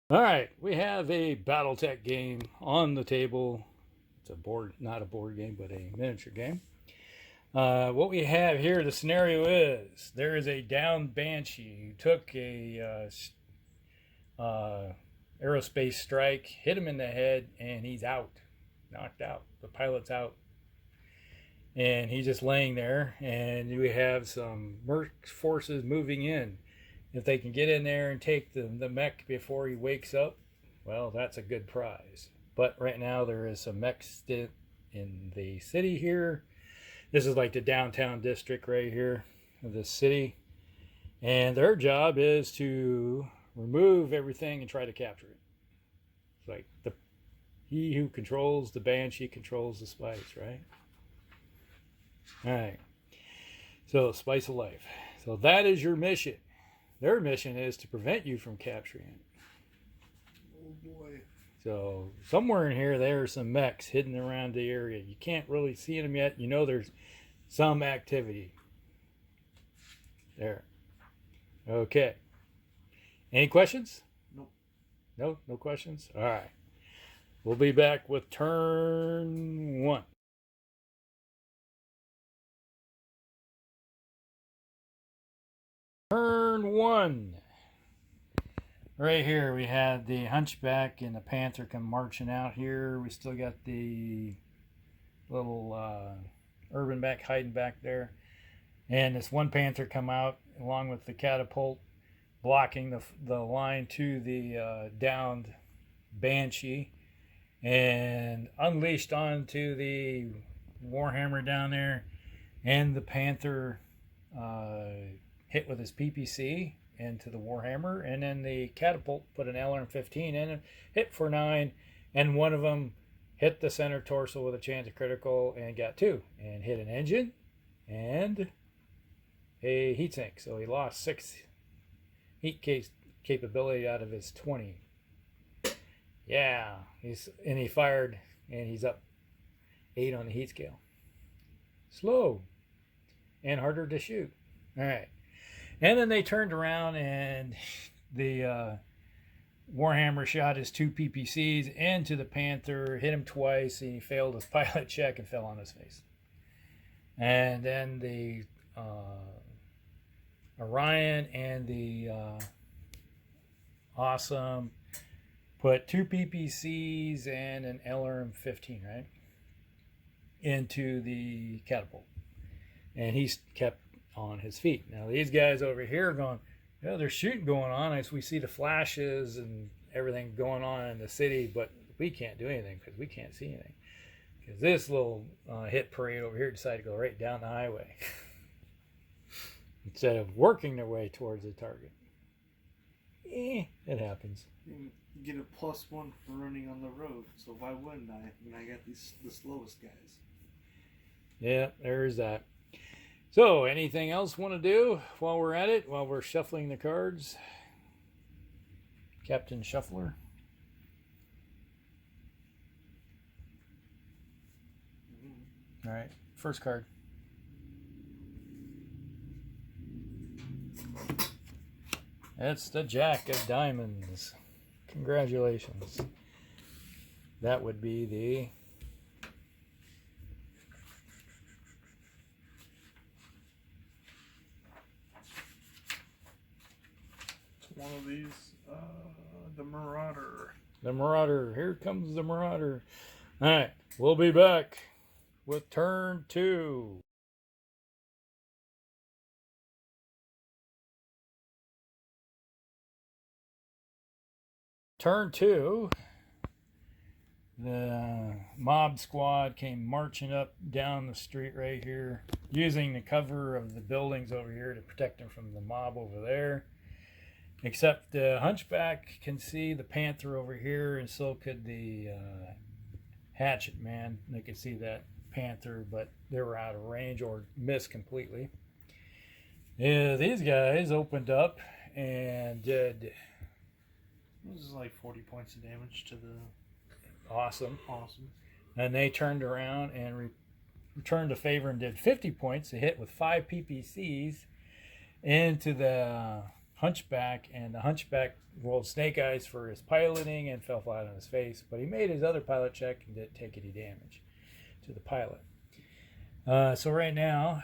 All right, we have a Battletech game on the table. It's a board, not a board game, but a miniature game. What we have here, the scenario is there is a downed Banshee who took a aerospace strike, hit him in the head, and he's out, knocked out. The pilot's out, and he's just laying there. And we have some merc forces moving in. If they can get in there and take the mech before he wakes up, well, that's a good prize. But right now there is some mechs in the city here. This is like the downtown district right here of the city. And their job is to remove everything and try to capture it. It's like he who controls the Banshee controls the spice, right? All right. So, spice of life. So that is your mission. Their mission is to prevent you from capturing it. Oh boy. So somewhere in here there are some mechs hidden around the area. You can't really see them yet. You know there's some activity. There. Okay. Any questions? Nope. No questions? All right. We'll be back with turn 1. Turn 1. Right here we had the Hunchback and the Panther come marching out here. We still got the little urban back hiding back there. And this one Panther come out along with the catapult blocking the line to the downed Banshee and unleashed onto the Warhammer down there. And the Panther hit with his PPC into the Warhammer, and then the catapult put an LRM-15 in it, hit for 9, and one of them hit the center torso with a chance of critical and got 2, and hit an engine and a heatsink. So he lost 6 heat capability out of his 20. Yeah, he fired, and he's up 8 on the heat scale. Slow and harder to shoot. All right. And then they turned around and the Warhammer shot his 2 PPCs into the Panther, hit him twice, and he failed his pilot check and fell on his face. And then the Orion and the Awesome put 2 PPCs and an LRM-15, right, into the catapult. And he's kept on his feet. Now these guys over here are going, yeah, there's shooting going on. As we see the flashes and everything going on in the city, but we can't do anything because we can't see anything. Because this little hit parade over here decided to go right down the highway instead of working their way towards the target. It happens. You get a +1 for running on the road, so why wouldn't I when I got the slowest guys? Yeah, there's that. So, anything else want to do while we're at it, while we're shuffling the cards? Captain Shuffler. All right, first card. It's the Jack of Diamonds. Congratulations. That would be the one of these, the Marauder. The Marauder. Here comes the Marauder. All right, we'll be back with turn 2. Turn 2. The mob squad came marching up down the street right here, using the cover of the buildings over here to protect them from the mob over there. Except the Hunchback can see the Panther over here, and so could the Hatchet Man. They could see that Panther, but they were out of range or missed completely. Yeah, these guys opened up and did. This is like 40 points of damage to the Awesome. Awesome. And they turned around and returned the favor and did 50 points to hit with 5 PPCs into the Hunchback, and the Hunchback rolled snake eyes for his piloting and fell flat on his face, but he made his other pilot check and didn't take any damage to the pilot. So right now,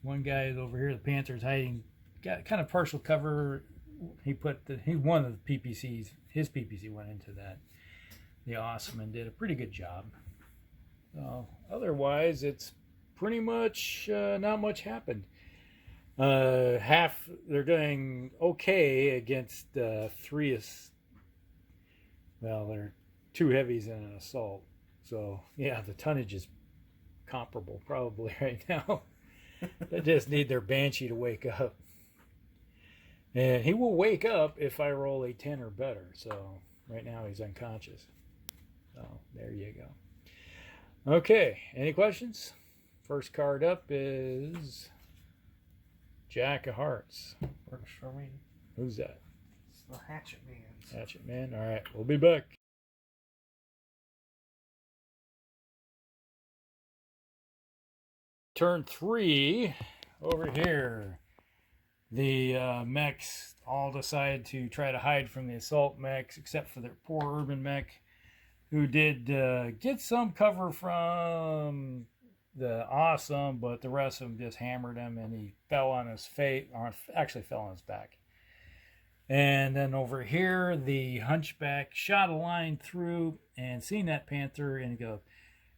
one guy is over here, the Panther's hiding, got kind of partial cover. He one of the PPCs, his PPC went into the Awesome and did a pretty good job. Otherwise, it's pretty much not much happened. They're doing okay against three. Well, they're two heavies and an assault. So yeah, the tonnage is comparable probably right now. They just need their Banshee to wake up, and he will wake up if I roll a 10 or better. So right now he's unconscious. So there you go. Okay, any questions? First card up is Jack of Hearts. Works for me. Who's that? It's the Hatchet Man. Hatchet Man. All right, we'll be back. Turn 3 over here. The mechs all decide to try to hide from the assault mechs, except for their poor urban mech, who did get some cover from the Awesome, but the rest of them just hammered him, and he fell on his face, or actually fell on his back. And then over here, the Hunchback shot a line through and seen that Panther and go,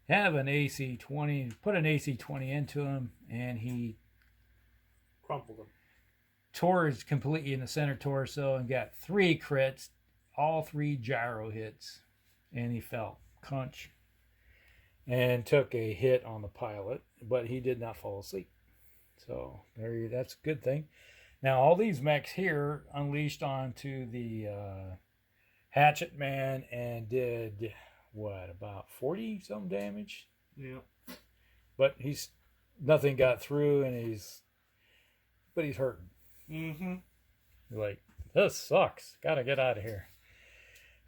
have an AC-20, put an AC-20 into him, and he Crumpled him. tore his completely in the center torso and got 3 crits, all 3 gyro hits, and he fell, conch, and took a hit on the pilot, but he did not fall asleep. So that's a good thing. Now all these mechs here unleashed onto the Hatchet Man and did about 40 some damage. Yeah. But nothing got through, and he's hurting. Mm-hmm. Like, this sucks. Gotta get out of here.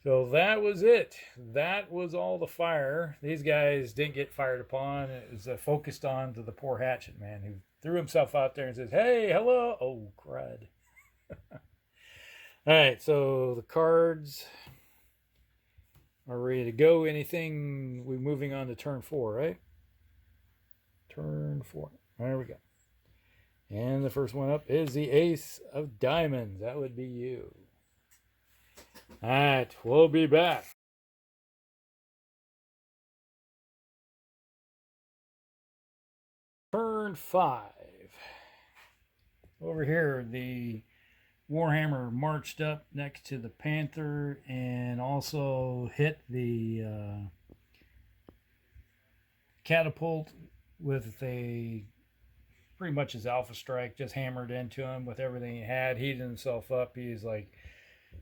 So that was it. That was all the fire. These guys didn't get fired upon. It was focused on to the poor Hatchet Man, who threw himself out there and says, hey, hello. Oh, crud. All right, so the cards are ready to go. We're moving on to turn 4, right? Turn 4. There we go. And the first one up is the Ace of Diamonds. That would be you. All right, we'll be back. Turn 5. Over here, the Warhammer marched up next to the Panther and also hit the catapult with pretty much his alpha strike, just hammered into him with everything he had, heated himself up. He's like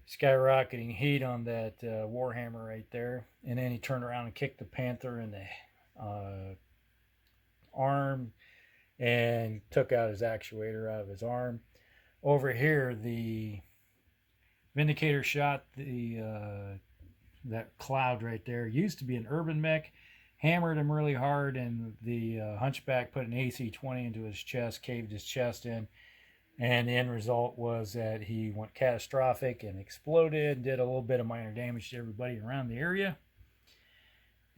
skyrocketing heat on that Warhammer right there. And then he turned around and kicked the Panther in the arm and took out his actuator out of his arm. Over here, the Vindicator shot that cloud right there. Used to be an urban mech, hammered him really hard, and the Hunchback put an AC-20 into his chest, caved his chest in, and the end result was that he went catastrophic and exploded, did a little bit of minor damage to everybody around the area.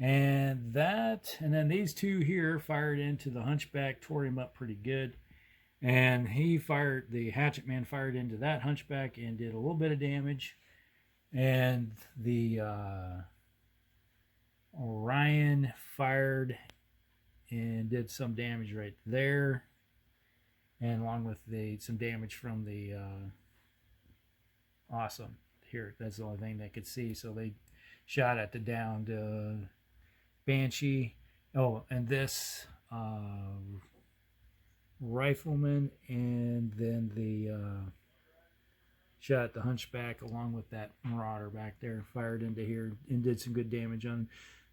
And then these two here fired into the Hunchback, tore him up pretty good. And the Hatchet Man fired into that Hunchback and did a little bit of damage. And the Orion fired and did some damage right there. And along with some damage from the Awesome. Here, that's the only thing they could see. So they shot at the downed Banshee. Oh, and this Rifleman, and then the shot the Hunchback along with that Marauder back there, fired into here and did some good damage on him,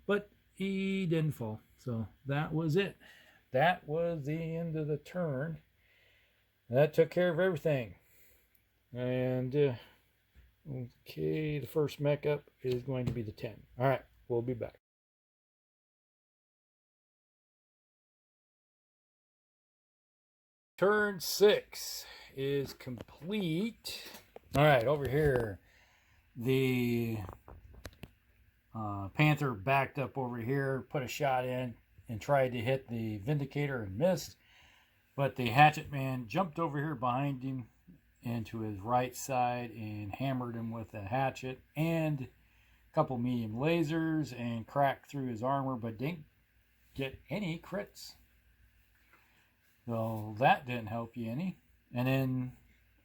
but he didn't fall. So that was it. That was the end of the turn. That took care of everything. And okay, the first mech up is going to be the 10. All right, we'll be back. Turn 6, is complete. All right, over here, the Panther backed up over here, put a shot in, and tried to hit the Vindicator and missed. But the Hatchet Man jumped over here behind him and to his right side and hammered him with a hatchet and a couple medium lasers and cracked through his armor, but didn't get any crits. So that didn't help you any. And then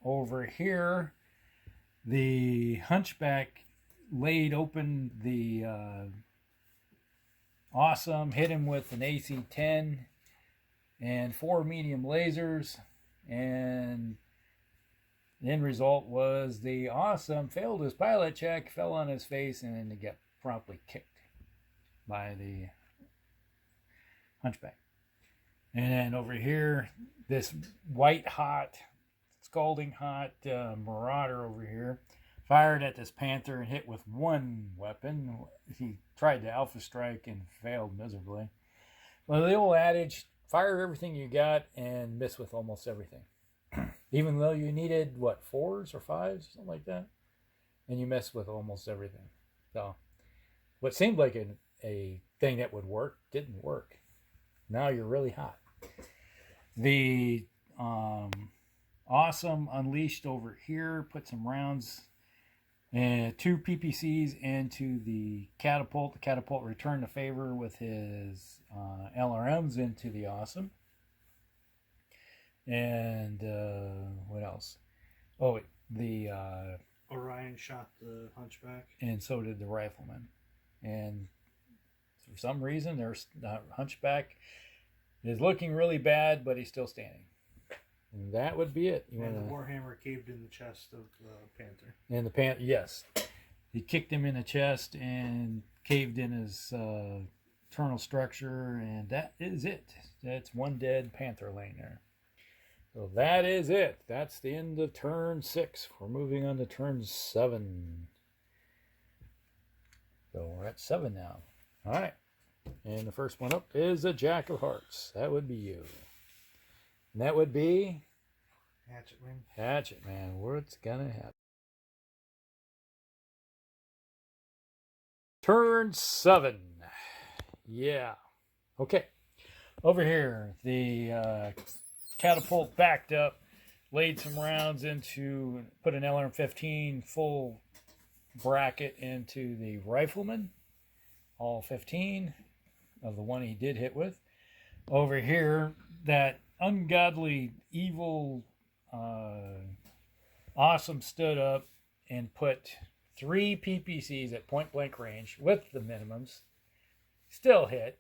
over here, the Hunchback laid open the Awesome, hit him with an AC-10 and 4 medium lasers, and the end result was the Awesome failed his pilot check, fell on his face, and then got promptly kicked by the Hunchback. And then over here, this white hot, scalding hot Marauder over here fired at this Panther and hit with one weapon. He tried to alpha strike and failed miserably. Well, the old adage, fire everything you got and miss with almost everything. Even though you needed, what, 4s or 5s, something like that? And you missed with almost everything. So, what seemed like a thing that would work didn't work. Now you're really hot. The Awesome unleashed over here, put some rounds and 2 PPCs into the catapult. The catapult returned the favor with his LRMs into the Awesome. And what else? Oh, the Orion shot the Hunchback. And so did the Rifleman. And for some reason, there's Hunchback is looking really bad, but he's still standing. And that would be it. And the Warhammer caved in the chest of the Panther. And the Panther, yes. He kicked him in the chest and caved in his internal structure, and that is it. That's one dead Panther laying there. So that is it. That's the end of turn 6. We're moving on to turn 7. So we're at 7 now. All right. And the first one up is a Jack of Hearts. That would be you. And that would be Hatchet Man. Hatchet Man. What's gonna happen? Turn 7. Yeah. Okay. Over here, the catapult backed up, laid some rounds into, put an LRM-15 full bracket into the Rifleman. All 15 of the one he did hit with. Over here, that ungodly, evil, Awesome stood up and put 3 PPCs at point blank range with the minimums. Still hit.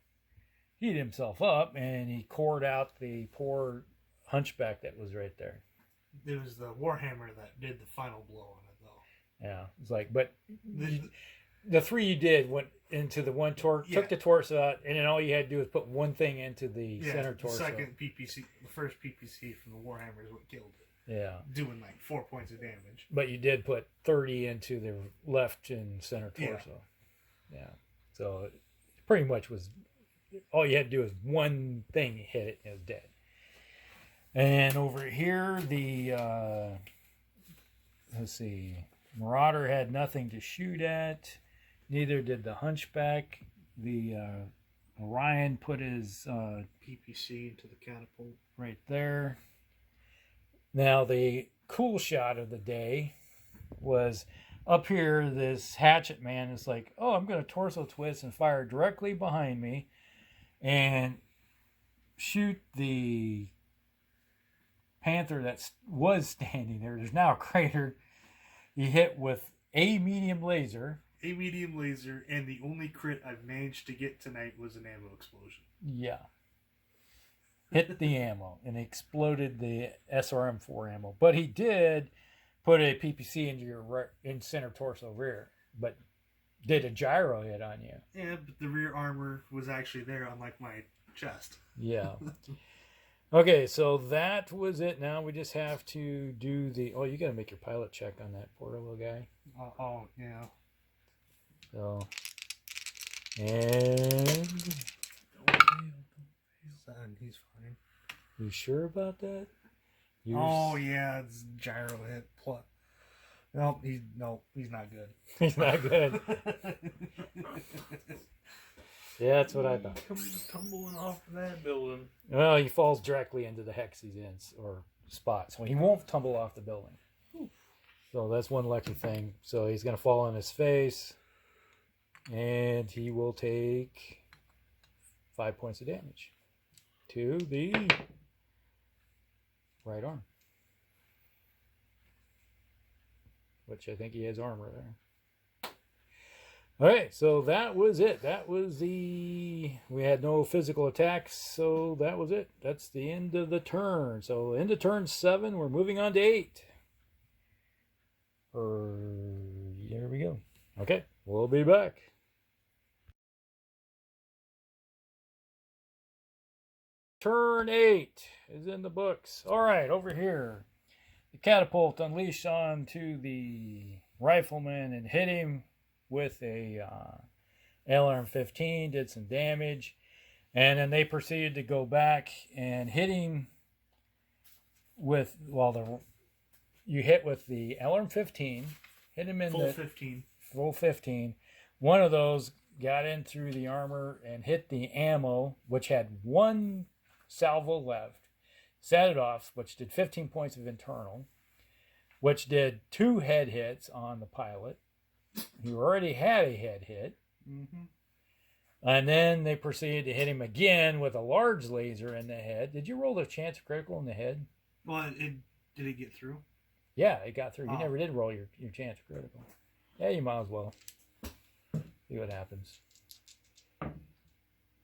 Heat himself up, and he cored out the poor Hunchback that was right there. It was the Warhammer that did the final blow on it, though. Yeah, it's like, but the 3 you did went into the one torque, took the torso out, and then all you had to do was put one thing into the center torso. The second PPC, the first PPC from the Warhammer is what killed it. Yeah. Doing like 4 points of damage. But you did put 30 into the left and center torso. Yeah. So it pretty much was, all you had to do is one thing hit it and it was dead. And over here, the, let's see, Marauder had nothing to shoot at. Neither did the Hunchback. The Orion put his PPC into the catapult. Right there. Now, the cool shot of the day was up here. This Hatchet Man is like, oh, I'm going to torso twist and fire directly behind me and shoot the Panther that was standing there. There's now a crater. He hit with a medium laser. A medium laser, and the only crit I've managed to get tonight was an ammo explosion. Yeah. Hit the ammo and exploded the SRM-4 ammo. But he did put a PPC into your right, in center torso rear, but did a gyro hit on you. Yeah, but the rear armor was actually there, unlike my chest. Yeah. Okay, so that was it. Now we just have to do the... Oh, you got to make your pilot check on that poor little guy. Yeah. So... And... Son, he's fine. You sure about that? Oh yeah, it's gyro hit. Plus, nope, he's not good. He's not good. Yeah, that's what I thought. Comes tumbling off that building. Well, he falls directly into the hex he's in, or spot, so he won't tumble off the building. So that's one lucky thing. So he's going to fall on his face, and he will take 5 points of damage to the right arm, which I think he has armor there. All right, so that was it. We had no physical attacks, so that was it. That's the end of the turn. So into turn 7, we're moving on to 8. Here we go. Okay, we'll be back. Turn 8 is in the books. All right, over here. The catapult unleashed onto the rifleman and hit him with a LRM-15, did some damage, and then they proceeded to go back and hit him with, you hit with the LRM-15, hit him in full 15. One of those got in through the armor and hit the ammo, which had 1 salvo left, set it off, which did 15 points of internal, which did 2 head hits on the pilot, who already had a head hit. And then they proceeded to hit him again with a large laser in the head. Did you roll the chance critical in the head? Well, did it get through? Yeah, it got through. You never did roll your chance critical. Yeah, you might as well. See what happens.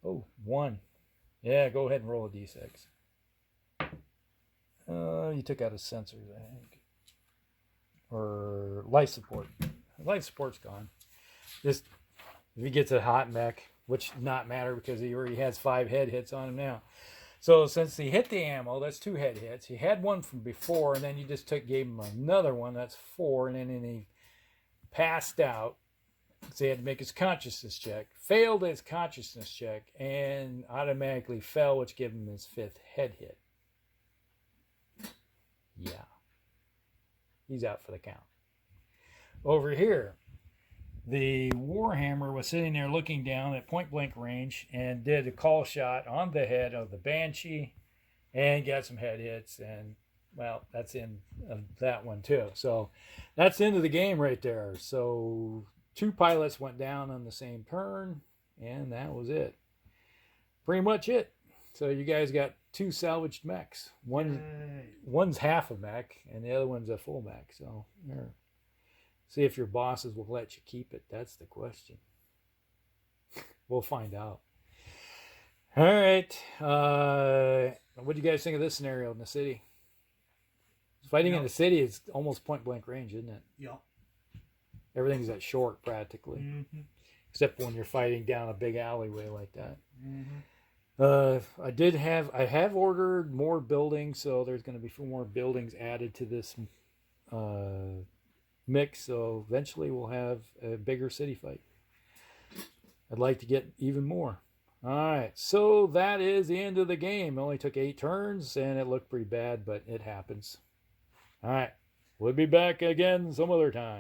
Oh, 1. Yeah, go ahead and roll a d6. You took out his sensors, I think. Or life support. Life support's gone. Just if he gets a hot mech, which not matter because he already has 5 head hits on him now. So since he hit the ammo, that's 2 head hits. He had 1 from before, and then you just gave him another one. That's 4, and then he passed out. So he had to make his consciousness check. Failed his consciousness check, and automatically fell, which gave him his 5th head hit. Yeah. He's out for the count. Over here, the Warhammer was sitting there looking down at point blank range and did a call shot on the head of the Banshee and got some head hits. And, well, that's in that one too. So that's the end of the game right there. So 2 pilots went down on the same turn, and that was it. Pretty much it. So you guys got 2 salvaged mechs. One's half a mech, and the other one's a full mech. So there. See if your bosses will let you keep it. That's the question. We'll find out. All right. What do you guys think of this scenario in the city? Fighting in the city is almost point blank range, isn't it? Yeah. Everything's at short practically, except when you're fighting down a big alleyway like that. I have ordered more buildings, so there's going to be 4 more buildings added to this mix, so eventually we'll have a bigger city fight. I'd like to get even more. All right, so that is the end of the game. It only took 8 turns, and it looked pretty bad, but it happens. All right, we'll be back again some other time.